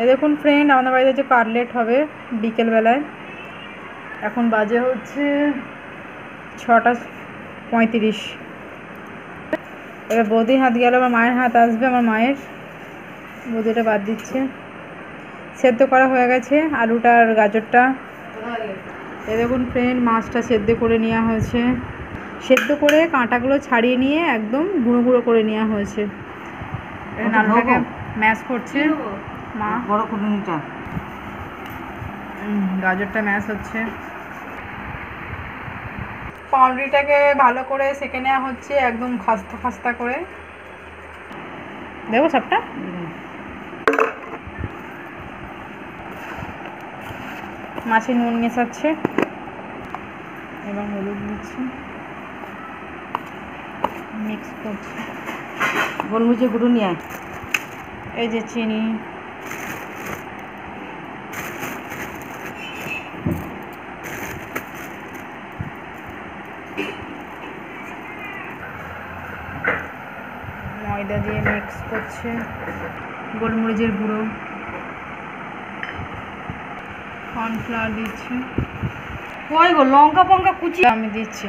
এই দেখুন ফ্রেন্ড, আমাদের বাড়িতে যে কাটলেট হবে বিকেলবেলায়। এখন বাজে হচ্ছে 6:35। এবার বৌদির হাত গেল, আমার মায়ের হাত আসবে। আমার মায়ের বৌদিটা বাদ দিচ্ছে। সেদ্ধ করা হয়ে গেছে আলুটা আর গাজরটা। এই দেখুন ফ্রেন্ড, মাছটা সেদ্ধ করে নেওয়া হয়েছে। সেদ্ধ করে কাঁটাগুলো ছাড়িয়ে নিয়ে একদম গুঁড়ো গুঁড়ো করে নেওয়া হয়েছে। আলুটাকে ম্যাশ করছে মা। বড় কুটুনিটা গাজরটা ম্যাশ হচ্ছে। পাউরুটিটাকে ভালো করে সেঁকে নেওয়া হচ্ছে, একদম খাস্তা খাস্তা করে। দেখো সবটা মাছে নুন মেশাচ্ছে, এবং হলুদ দিচ্ছে, মিক্স করছে। গোলমরিচের গুঁড়ো নিয়ে আয়। এই যে চিনি, ময়দা দিয়ে মিক্স করছে, গোলমরিচের গুঁড়ো, কর্নফ্লাওয়ার দিচ্ছে। কই গো লঙ্কা ফঙ্কা কুচি আমি দিচ্ছি।